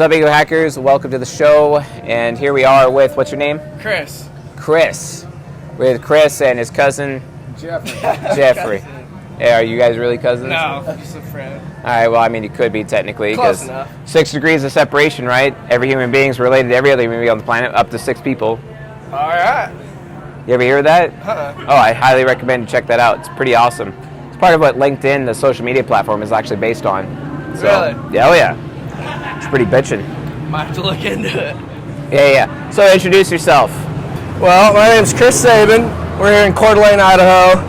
up, Ego Hackers? Welcome to the show. And here we are with, what's your name? Chris. Chris. With Chris and his cousin? Jeffrey. Yeah, are you guys really cousins? No, just a friend. All right, well, I mean, you could be technically. Close enough. 6 degrees of separation, right? Every human being is related to every other human being on the planet, up to 6 people. All right. You ever hear of that? Uh-uh. Oh, I highly recommend you check that out. It's pretty awesome. It's part of what LinkedIn, the social media platform, is actually based on. So, Really? Yeah, oh yeah. It's pretty bitchin'. Might have to look into it. Yeah. So introduce yourself. Well, my name's Chris Sabin. We're here in Coeur d'Alene, Idaho.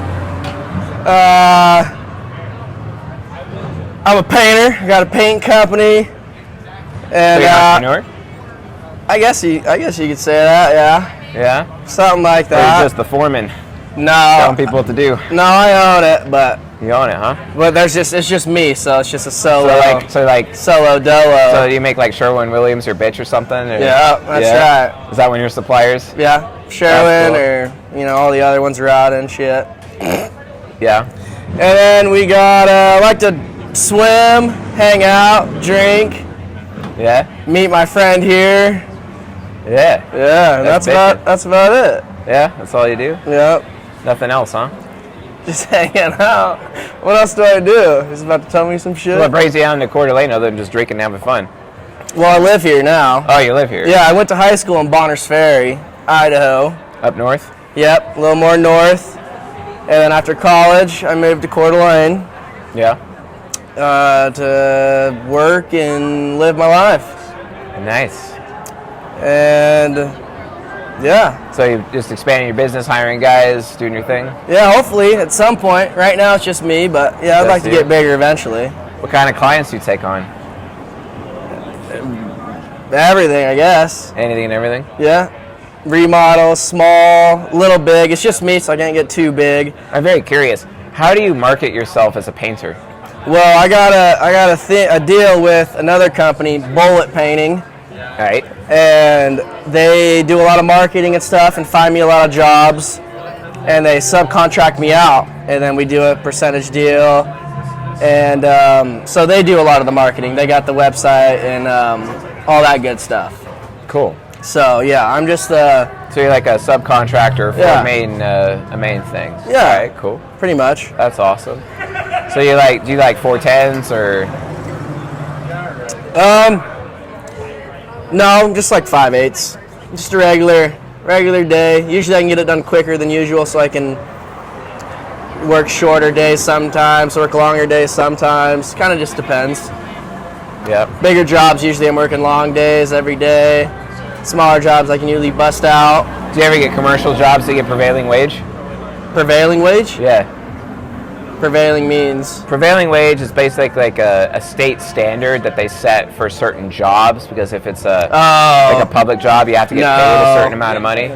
I'm a painter. I got a paint company, and So you're an entrepreneur? I guess you could say that. Yeah, Yeah? something like Or that. you're just the foreman No, telling people what to do? no, I own it, but You own it, huh? it's just me, so it's just a solo, So like, solo dolo. so you make like Sherwin-Williams or Bitch or something? Or, Yeah, that's right. Is that one of your suppliers? Yeah, Sherwin That's or all the other ones are out and shit. Yeah. And then we got I like to swim, hang out, drink, Yeah? meet my friend here. Yeah. Yeah, That's that's about it. Yeah? That's all you do? Yep. Nothing else, huh? Just hanging out. What else do I do? He's about to tell me some shit. What brings you down to Coeur d'Alene other than just drinking and having fun? Well, I live here now. Oh, you live here? Yeah, I went to high school in Bonners Ferry, Idaho. Up north? Yep, a little more north. And then after college, I moved to Coeur d'Alene Yeah. to work and live my life. Nice. And yeah, So you're just expanding your business, hiring guys, doing your thing? yeah, hopefully at some point. Right now it's just me, but yeah, I'd like to you. get bigger eventually. What kind of clients do you take on? Everything, I guess. Anything and everything? Yeah. Remodel, small, little big. It's just me, so I can't get too big. I'm very curious. How do you market yourself as a painter? Well, I got a deal with another company, Bullet Painting, All right. and they do a lot of marketing and stuff and find me a lot of jobs, and they subcontract me out, and then we do a percentage deal, and so they do a lot of the marketing. They got the website and all that good stuff. Cool. So yeah, I'm just So you're like a subcontractor for Yeah. a main thing. Yeah. All right. Cool. pretty much. That's awesome. So do you like 410s or? No, just like 5/8. Just a regular day. Usually I can get it done quicker than usual, so I can work shorter days sometimes, work longer days sometimes. Kind of just depends. Yep. Bigger jobs, usually I'm working long days every day. Smaller jobs I can usually bust out. Do you ever get commercial jobs that get prevailing wage? Prevailing wage? Yeah. Prevailing means? Prevailing wage is basically like a state standard that they set for certain jobs, because if it's like a public job, you have to get paid a certain amount of money.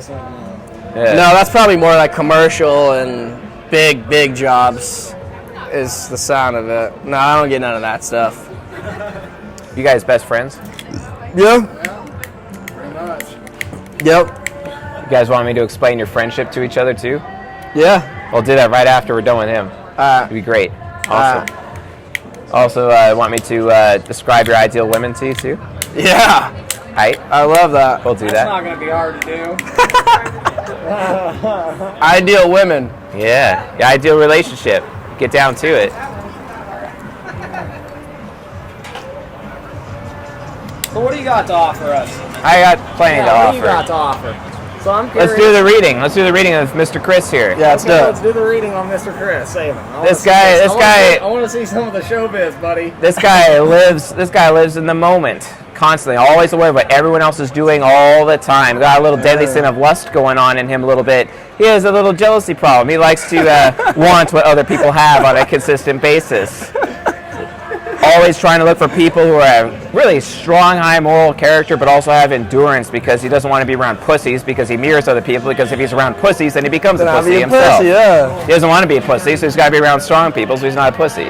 Yeah. No, that's probably more like commercial and big jobs is the sound of it. No, I don't get none of that stuff. You guys best friends? Yeah. Pretty much. Yep. You guys want me to explain your friendship to each other too? Yeah. We'll do that right after we're done with him. It'd be great. Awesome. Also, want me to describe your ideal women to you too? Yeah. Right. I love that. We'll do It's that. not going to be hard to do. Ideal women. Yeah. Your ideal relationship. Get down to it. So what do you got to offer us? I got plenty to What do you got offer. to offer? So I'm curious. Let's do the reading. Let's do the reading of Mr. Chris here. Yeah, let's do Let's it. do the reading on Mr. Chris Sabin. This guy- I want to see some of the showbiz, buddy. This guy lives in the moment, constantly, always aware of what everyone else is doing all the time. Got a little deadly sin of lust going on in him a little bit. He has a little jealousy problem. He likes to want what other people have on a consistent basis. Always trying to look for people who are really strong, high moral character, but also have endurance, because he doesn't want to be around pussies, because he mirrors other people, because if he's around pussies, then he becomes a Then I'll pussy be a himself. pussy, yeah. He doesn't want to be a pussy, so he's got to be around strong people, so he's not a pussy.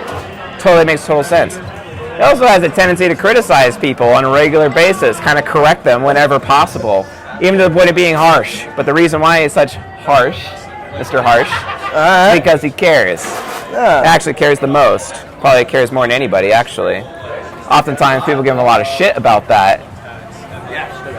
Totally makes total sense. He also has a tendency to criticize people on a regular basis, kind of correct them whenever possible, even to the point of being harsh. But the reason why he's such harsh, Mr. Harsh, All right. because he cares. Yeah. Actually cares the most. Probably cares more than anybody, actually. oftentimes people give him a lot of shit about that.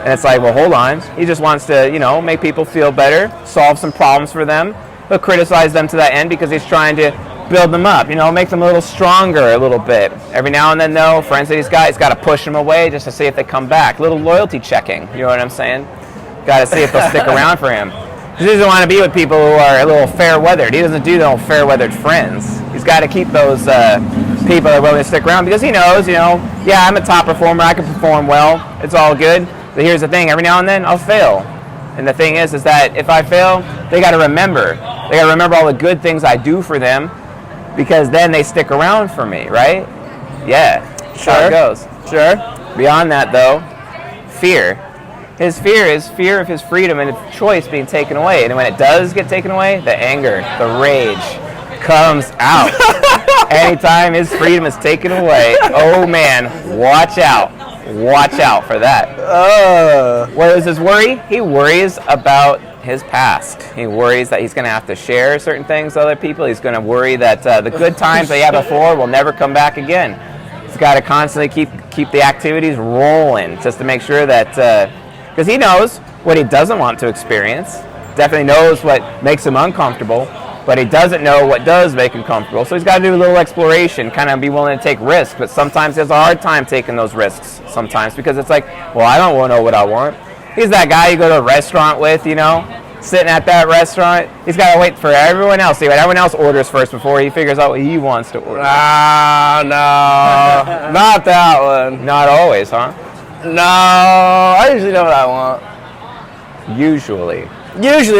And it's like, well, hold on. He just wants to, make people feel better, solve some problems for them, but criticize them to that end because he's trying to build them up, make them a little stronger a little bit. Every now and then, though, friends that he's got to push them away just to see if they come back. Little loyalty checking, you know what I'm saying? Got to see if they'll stick around for him. He doesn't want to be with people who are a little fair-weathered. He doesn't do no fair-weathered friends. He's got to keep those people that are willing to stick around because he knows, yeah, I'm a top performer. I can perform well. It's all good. But here's the thing. Every now and then, I'll fail. And the thing is that if I fail, they got to remember. They got to remember all the good things I do for them because then they stick around for me, right? Yeah. Sure. How it goes. Sure. Beyond that, though, fear. His fear is fear of his freedom and his choice being taken away. And when it does get taken away, the anger, the rage comes out. Anytime his freedom is taken away, oh man, watch out. Watch out for that. What is his worry? He worries about his past. He worries that he's going to have to share certain things with other people. He's going to worry that the good times that he had before will never come back again. He's got to constantly keep the activities rolling just to make sure that, because he knows what he doesn't want to experience, definitely knows what makes him uncomfortable, but he doesn't know what does make him comfortable. So he's got to do a little exploration, kind of be willing to take risks, but sometimes he has a hard time taking those risks sometimes because it's like, well, I don't know what I want. He's that guy you go to a restaurant with, sitting at that restaurant. He's got to wait for everyone else. See what everyone else orders first before he figures out what he wants to order. No, not that one. Not always, huh? No, I usually know what I want. Usually,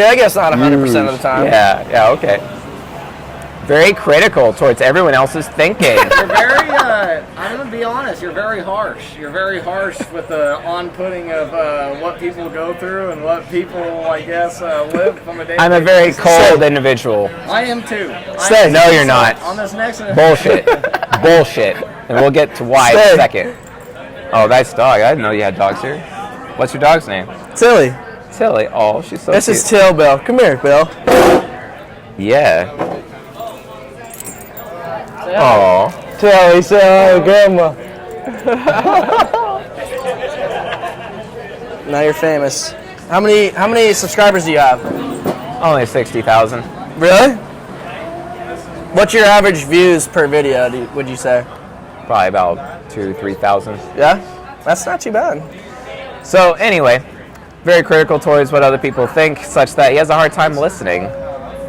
I guess not 100% of the time. Yeah, okay. Very critical towards everyone else's thinking. You're very, I'm going to be honest, you're very harsh. You're very harsh with the on-putting of what people go through and what people, I guess, live from a day. I'm a very cold individual. I am too. No, you're not. On this next Bullshit. Bullshit. And we'll get to why in a second. Oh, nice dog. I didn't know you had dogs here. What's your dog's name? Tilly. Tilly. Oh, she's so This cute. is Till, Bill. Come here, Bill. Yeah. Oh. Tilly, say hello, Grandma. Now you're famous. How many subscribers do you have? Only 60,000. Really? What's your average views per video, would you say? Probably about 2,000-3,000. Yeah? That's not too bad. So anyway, very critical towards what other people think, such that he has a hard time listening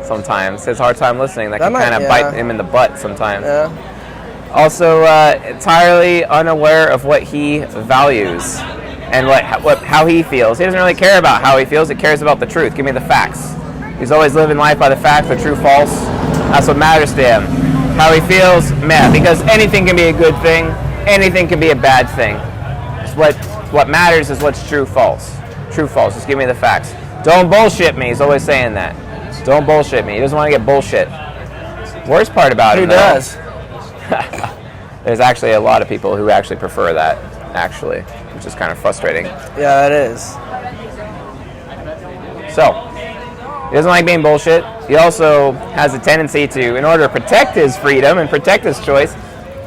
sometimes. He has a hard time listening. That can kind of bite him in the butt sometimes. Yeah. Also, entirely unaware of what he values and how he feels. He doesn't really care about how he feels. He cares about the truth. Give me the facts. He's always living life by the facts, the true, false. That's what matters to him. How he feels, man, because anything can be a good thing, anything can be a bad thing. What matters is what's true, false. True, false. Just give me the facts. Don't bullshit me. He's always saying that. Don't bullshit me. He doesn't want to get bullshit. Worst part about it, Who does? There's actually a lot of people who actually prefer that, actually, which is kind of frustrating. Yeah, that is. So, he doesn't like being bullshit. He also has a tendency to, in order to protect his freedom and protect his choice,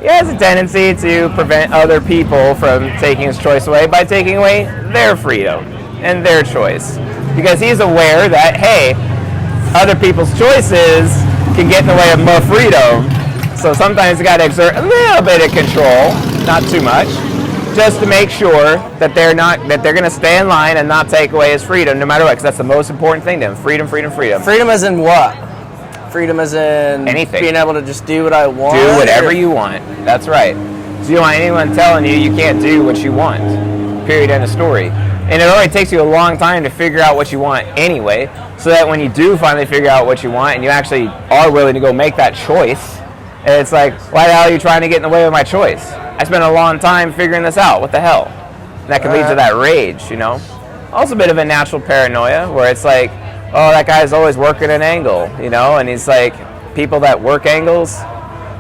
he has a tendency to prevent other people from taking his choice away by taking away their freedom and their choice. Because he's aware that, hey, other people's choices can get in the way of my freedom. So sometimes you got to exert a little bit of control, not too much, just to make sure that they're going to stay in line and not take away his freedom, no matter what, because that's the most important thing to him. Freedom, freedom, freedom. Freedom as in what? Freedom as in anything. Being able to just do what I want. Do whatever you want. That's right. So you don't want anyone telling you can't do what you want. Period. End of story. And it only takes you a long time to figure out what you want anyway, so that when you do finally figure out what you want and you actually are willing to go make that choice, and it's like, why the hell are you trying to get in the way of my choice? I spent a long time figuring this out. What the hell? And that can lead to that rage, Also a bit of a natural paranoia where it's like, oh, that guy's always working an angle, and he's like, people that work angles,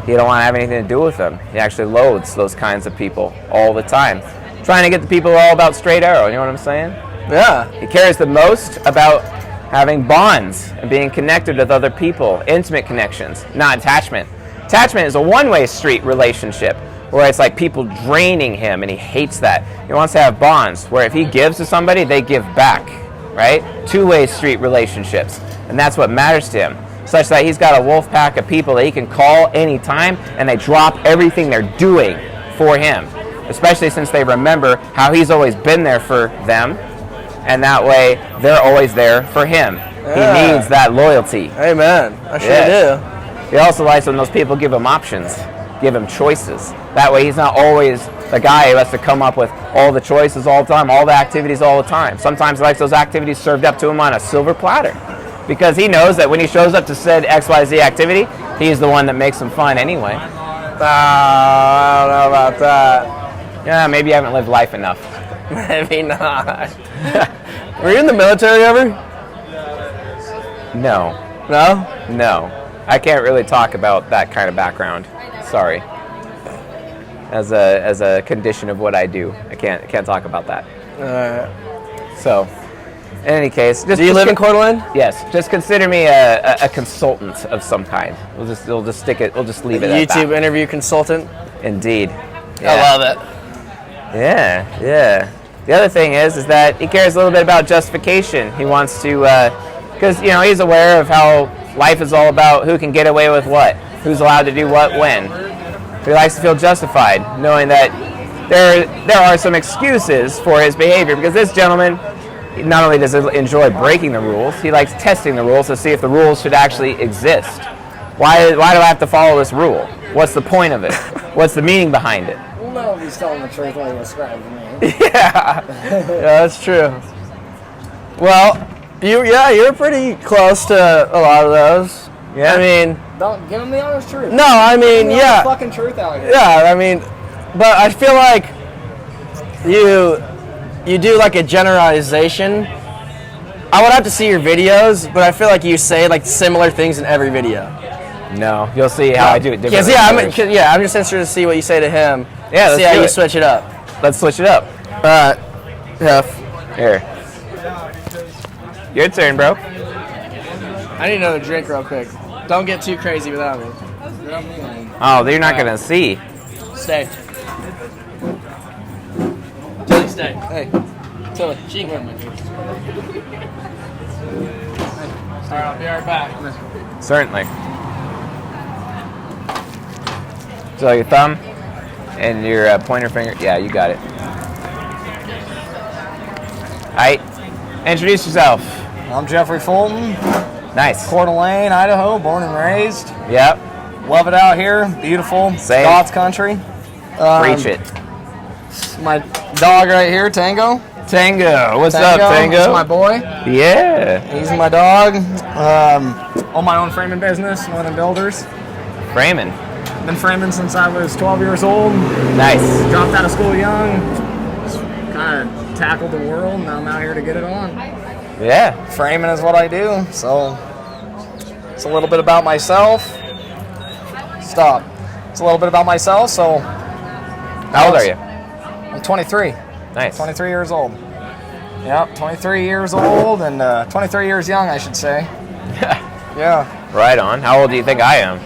you don't want to have anything to do with them. He actually loads those kinds of people all the time. Trying to get the people all about straight arrow, you know what I'm saying? Yeah. He cares the most about having bonds and being connected with other people, intimate connections, not attachment. Attachment is a one-way street relationship where it's like people draining him, and he hates that. He wants to have bonds where if he gives to somebody, they give back, right? Two-way street relationships, and that's what matters to him, such that he's got a wolf pack of people that he can call anytime, and they drop everything they're doing for him, especially since they remember how he's always been there for them, and that way they're always there for him. Yeah. He needs that loyalty. Amen. I sure do. He also likes when those people give him options, give him choices. That way he's not always the guy who has to come up with all the choices all the time, all the activities all the time. Sometimes he likes those activities served up to him on a silver platter, because he knows that when he shows up to said XYZ activity, he's the one that makes them fun anyway. I don't know about that. Yeah, maybe you haven't lived life enough. Maybe not. Were you in the military ever? No. No? No. I can't really talk about that kind of background. Sorry. As a condition of what I do, I can't talk about that. So, in any case, do you live in Coeur d'Alene? Yes. Just consider me a consultant of some kind. We'll just stick it. We'll just leave it at that. YouTube interview consultant. Indeed. Yeah. I love it. Yeah. The other thing is that he cares a little bit about justification. He wants to, because he's aware of how life is all about who can get away with what, who's allowed to do what when. He likes to feel justified, knowing that there are some excuses for his behavior, because this gentleman, not only does he enjoy breaking the rules, he likes testing the rules to see if the rules should actually exist. Why do I have to follow this rule? What's the point of it? What's the meaning behind it? No, he's telling the truth when he describes me. Yeah, that's true. Well, you're pretty close to a lot of those. Yeah. I mean, Don't give him the honest truth. no, I mean, Give me yeah. the fucking truth out here. Yeah, I mean, but I feel like you do like a generalization. I would have to see your videos, but I feel like you say like similar things in every video. No, you'll see how I do it differently. I'm just interested to see what you say to him. Yeah, let's see how do you it. switch it up. Let's switch it up. All right, Hef. Here. Your turn, bro. I need another drink real quick. Don't get too crazy without me. Oh, you're not gonna see. Stay. Tilly, stay. Hey, Tilly, she can go with my drink. All right, I'll be right back. Certainly. So your thumb and your pointer finger. Yeah, you got it. All right. Introduce yourself. I'm Jeffrey Fulton, Nice. Coeur d'Alene, Idaho, born and raised. Yep. Love it out here. Beautiful. Same. God's country. Preach it. My dog right here, Tango. Tango. What's up, Tango? That's my boy. Yeah. He's my dog. Own my own framing business, Northern Builders. Framing. Been framing since I was 12 years old. Nice. Dropped out of school young. Kind of tackled the world. Now I'm out here to get it on. Yeah. Framing is what I do. So it's a little bit about myself. Stop. It's a little bit about myself. So How old are you? I'm 23. Nice. 23 years old. Yep, 23 years old and 23 years young, I should say. Yeah. Right on. How old do you think I am?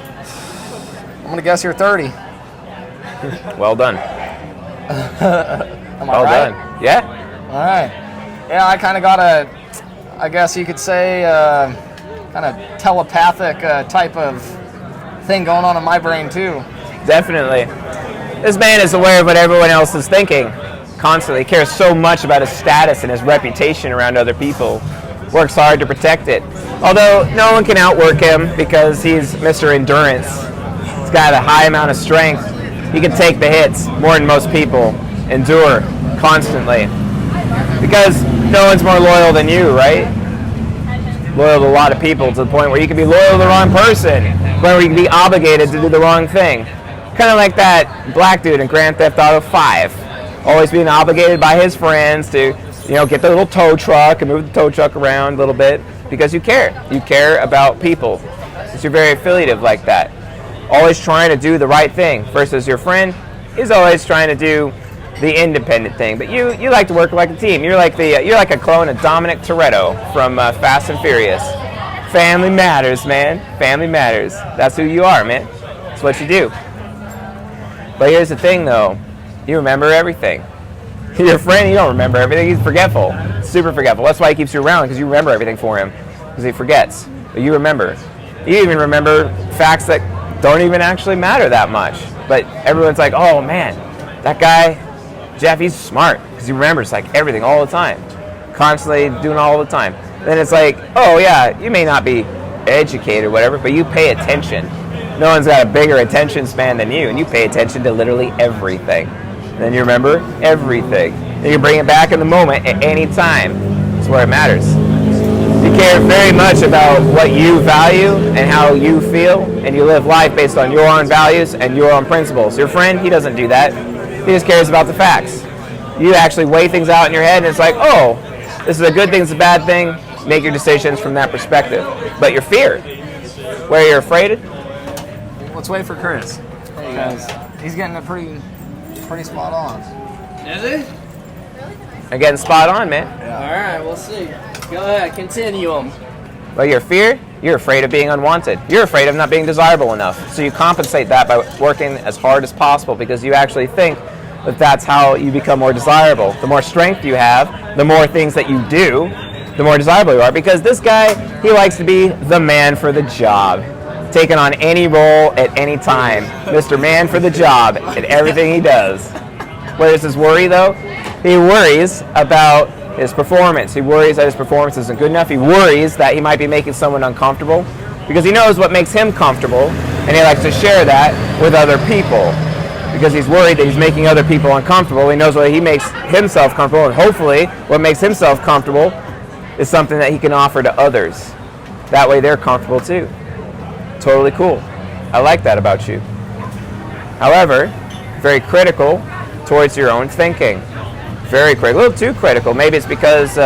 I'm gonna guess you're 30. Well done. Am I Well right? done. Yeah. All right. Yeah, I kind of got I guess you could say, kind of telepathic type of thing going on in my brain too. Definitely. This man is aware of what everyone else is thinking constantly. He cares so much about his status and his reputation around other people. Works hard to protect it. Although no one can outwork him because he's Mr. Endurance. He's got a high amount of strength. He can take the hits more than most people. Endure constantly. Because no one's more loyal than you, right? Loyal to a lot of people, to the point where you can be loyal to the wrong person, where you can be obligated to do the wrong thing. Kind of like that black dude in Grand Theft Auto 5. Always being obligated by his friends to, get the little tow truck and move the tow truck around a little bit because you care. You care about people. Because you're very affiliative like that. Always trying to do the right thing versus your friend is always trying to do the independent thing. But you like to work like a team. You're like a clone of Dominic Toretto from Fast and Furious. Family matters, man. Family matters. That's who you are, man. That's what you do. But here's the thing, though. You remember everything. Your friend, you don't remember everything. He's forgetful. Super forgetful. That's why he keeps you around, because you remember everything for him. Because he forgets. But you remember. You even remember facts that don't even actually matter that much. But everyone's like, oh, man, that guy, Jeff, he's smart. Because he remembers like everything all the time. Constantly doing all the time. Then it's like, oh, yeah, you may not be educated or whatever, but you pay attention. No one's got a bigger attention span than you, and you pay attention to literally everything. And then you remember everything. And you bring it back in the moment at any time. That's where it matters. You care very much about what you value and how you feel, and you live life based on your own values and your own principles. Your friend, he doesn't do that. He just cares about the facts. You actually weigh things out in your head, and it's like, oh, this is a good thing, it's a bad thing. Make your decisions from that perspective. But your fear, where you're afraid. Let's wait for Chris, because he's getting it pretty spot on. Is he? I'm getting spot on, man. Yeah. All right, we'll see. Go ahead, continue them. Well, your fear, you're afraid of being unwanted. You're afraid of not being desirable enough. So you compensate that by working as hard as possible, because you actually think that that's how you become more desirable. The more strength you have, the more things that you do, the more desirable you are. Because this guy, he likes to be the man for the job. Taking on any role at any time. Mr. Man for the job at everything he does. Where's his worry, though? He worries about his performance. He worries that his performance isn't good enough. He worries that he might be making someone uncomfortable, because he knows what makes him comfortable, and he likes to share that with other people, because he's worried that he's making other people uncomfortable. He knows what he makes himself comfortable, and hopefully what makes himself comfortable is something that he can offer to others. That way they're comfortable too. Totally cool. I like that about you. However, very critical towards your own thinking. Very critical. A little too critical. Maybe it's because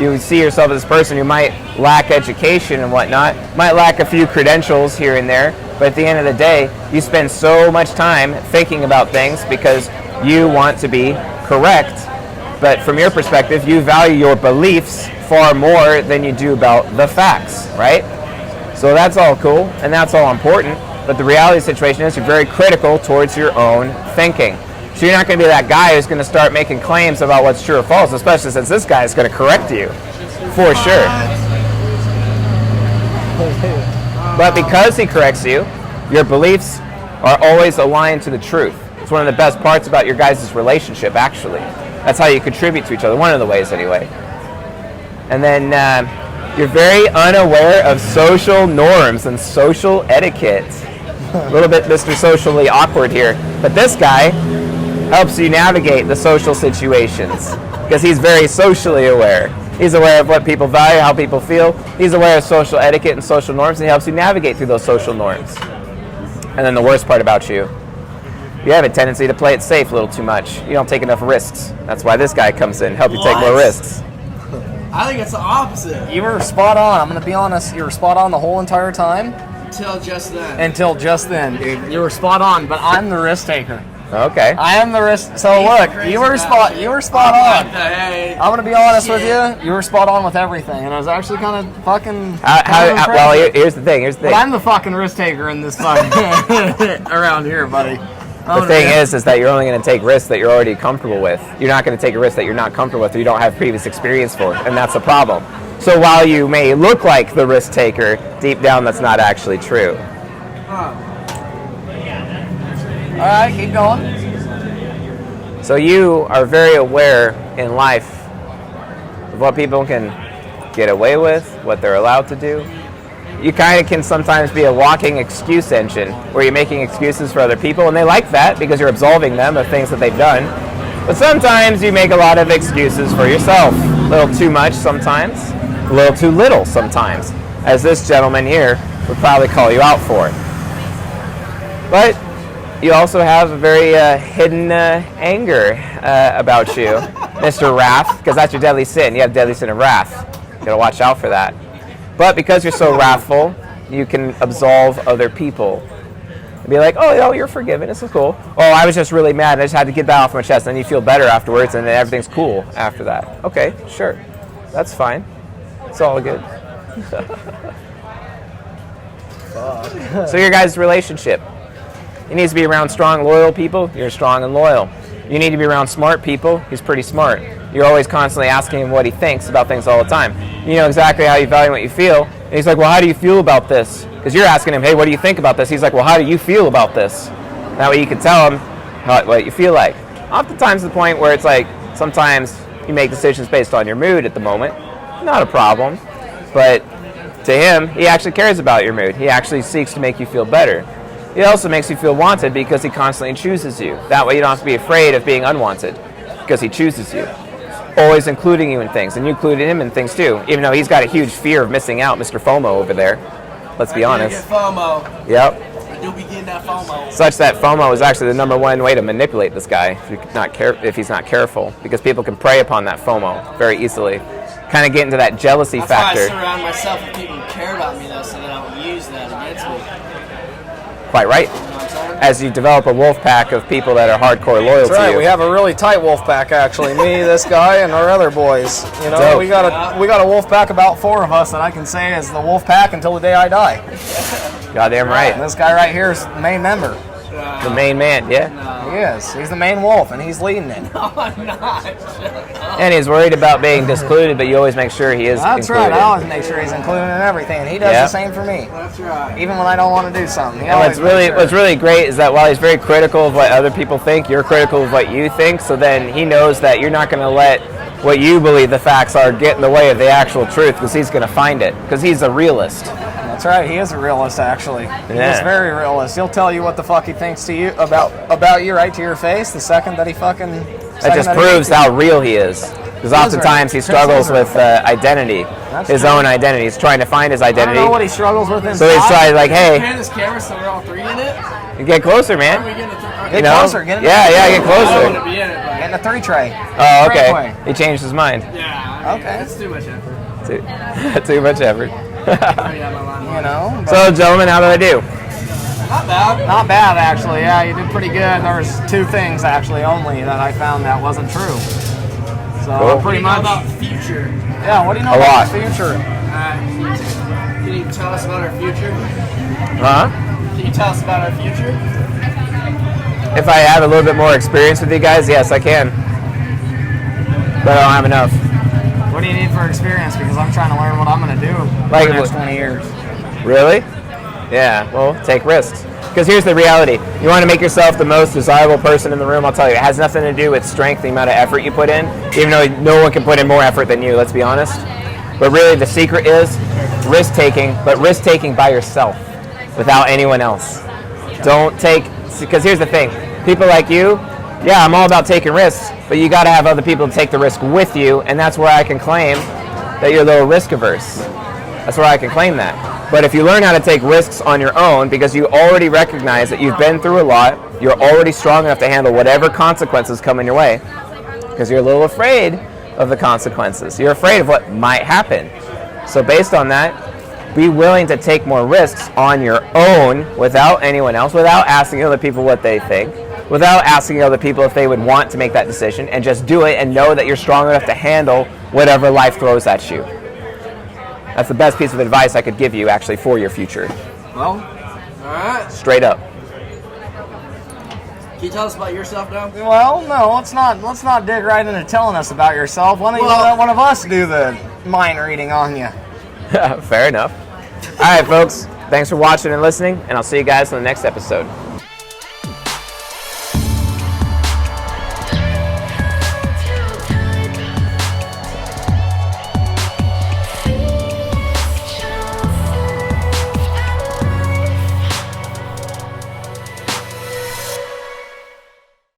you see yourself as this person who might lack education and whatnot, might lack a few credentials here and there, but at the end of the day, you spend so much time thinking about things because you want to be correct. But from your perspective, you value your beliefs far more than you do about the facts, right? So that's all cool, and that's all important, but the reality of the situation is you're very critical towards your own thinking. So you're not going to be that guy who's going to start making claims about what's true or false, especially since this guy is going to correct you, for sure. But because he corrects you, your beliefs are always aligned to the truth. It's one of the best parts about your guys' relationship, actually. That's how you contribute to each other, one of the ways anyway. And then you're very unaware of social norms and social etiquette. A little bit Mr. Socially Awkward here. But this guy helps you navigate the social situations because he's very socially aware. He's aware of what people value, how people feel. He's aware of social etiquette and social norms, and he helps you navigate through those social norms. And then the worst part about you, you have a tendency to play it safe a little too much. You don't take enough risks. That's why this guy comes in, help you take more risks. I think it's the opposite. You were spot on. I'm going to be honest. You were spot on the whole entire time. Until just then. Until just then, dude. You were spot on, but I'm the risk taker. Okay. I am the risk. So look, you were spot on. I'm gonna be honest with you. You were spot on with everything, and I was actually kind of fucking. Well, here's the thing. But I'm the fucking risk taker in this fucking around here, buddy. The thing is that you're only going to take risks that you're already comfortable with. You're not going to take a risk that you're not comfortable with or you don't have previous experience for, and that's the problem. So while you may look like the risk taker, deep down that's not actually true. All right, keep going. So you are very aware in life of what people can get away with, what they're allowed to do. You kind of can sometimes be a walking excuse engine where you're making excuses for other people, and they like that because you're absolving them of things that they've done. But sometimes you make a lot of excuses for yourself. A little too much sometimes, a little too little sometimes, as this gentleman here would probably call you out for. But you also have a very hidden anger about you, Mr. Wrath, because that's your deadly sin. You have deadly sin of wrath. You gotta watch out for that. But because you're so wrathful, you can absolve other people. And be like, oh, you're forgiven. This is cool. Oh, I was just really mad. I just had to get that off my chest. And then you feel better afterwards, and then everything's cool after that. Okay, sure. That's fine. It's all good. So your guys' relationship. He needs to be around strong, loyal people. You're strong and loyal. You need to be around smart people. He's pretty smart. You're always constantly asking him what he thinks about things all the time. You know exactly how you value what you feel. And he's like, well, how do you feel about this? Because you're asking him, hey, what do you think about this? He's like, well, how do you feel about this? That way you can tell him what you feel like. Oftentimes to the point where it's like, sometimes you make decisions based on your mood at the moment. Not a problem. But to him, he actually cares about your mood. He actually seeks to make you feel better. He also makes you feel wanted because he constantly chooses you. That way you don't have to be afraid of being unwanted because he chooses you. Always including you in things, and you included him in things too, even though he's got a huge fear of missing out, Mr. FOMO over there. Let's be honest. Get FOMO. Yep. I do be getting that FOMO. Such that FOMO is actually the number one way to manipulate this guy if he's not careful, because people can prey upon that FOMO very easily. Kind of get into that jealousy factor. That's why I surround myself with people who care about me, though, so that I don't use that against me. Quite right. You know what I'm saying? As you develop a wolf pack of people that are hardcore loyal That's right. to you. We have a really tight wolf pack, actually. Me, this guy, and our other boys. You know, Dope. we got a wolf pack, about 4 of us that I can say is the wolf pack until the day I die. Goddamn right. And this guy right here is the main member. The main man, yeah. He is. He's the main wolf, and he's leading it. No, I'm not. And he's worried about being discluded, but you always make sure he is That's included. right. I always make sure he's included in everything, and he does Yeah. the same for me. That's right. Even when I don't want to do something. He And always makes sure. what's really great is that while he's very critical of what other people think, you're critical of what you think, so then he knows that you're not going to let what you believe the facts are get in the way of the actual truth, because he's going to find it, because he's a realist. That's right. He is a realist, actually. He Yeah. is very realist. He'll tell you what the fuck he thinks to you about you right to your face the second that he fucking. That just proves how real he is. Because oftentimes he struggles with identity, his own identity. He's trying to find his I identity. don't know what he struggles with inside. So he's trying like, Pan hey, this camera so we're all 3 in it. you get closer, Are we man. getting a You know? closer, get in yeah, the- get I want closer. to be in it, but Get in the 3 tray. Oh, Tray okay. way. He changed his mind. yeah. Okay. That's too much effort. Too much effort. I already have my line. You know. but So, gentlemen, how did I do? Not bad. not bad, actually. Yeah, you did pretty good. There was 2 things actually only that I found that wasn't true. So Cool. What do pretty you know much. about future? Yeah. What do you know A about lot. the future? Can you tell us about our future? Huh? Can you tell us about our future? If I have a little bit more experience with you guys, yes, I can. But I don't have enough. What do you need for experience? Because I'm trying to learn what I'm going to do Like for the next what- 20 years. Really? Yeah, well, take risks. Because here's the reality. You want to make yourself the most desirable person in the room, I'll tell you, it has nothing to do with strength, the amount of effort you put in, even though no one can put in more effort than you, let's be honest. But really, the secret is risk-taking, but risk-taking by yourself, without anyone else. Don't take, because here's the thing, people like you, yeah, I'm all about taking risks, but you got to have other people to take the risk with you, and that's where I can claim that you're a little risk-averse. That's where I can claim that. But if you learn how to take risks on your own, because you already recognize that you've been through a lot, you're already strong enough to handle whatever consequences come in your way, because you're a little afraid of the consequences. You're afraid of what might happen. So based on that, be willing to take more risks on your own without anyone else, without asking other people what they think, without asking other people if they would want to make that decision, and just do it and know that you're strong enough to handle whatever life throws at you. That's the best piece of advice I could give you, actually, for your future. Well, all right. Straight up. Can you tell us about yourself now? Well, no, let's not dig right into telling us about yourself. Why don't you let one of us do the mind reading on you? Fair enough. All right, folks. Thanks for watching and listening, and I'll see you guys in the next episode.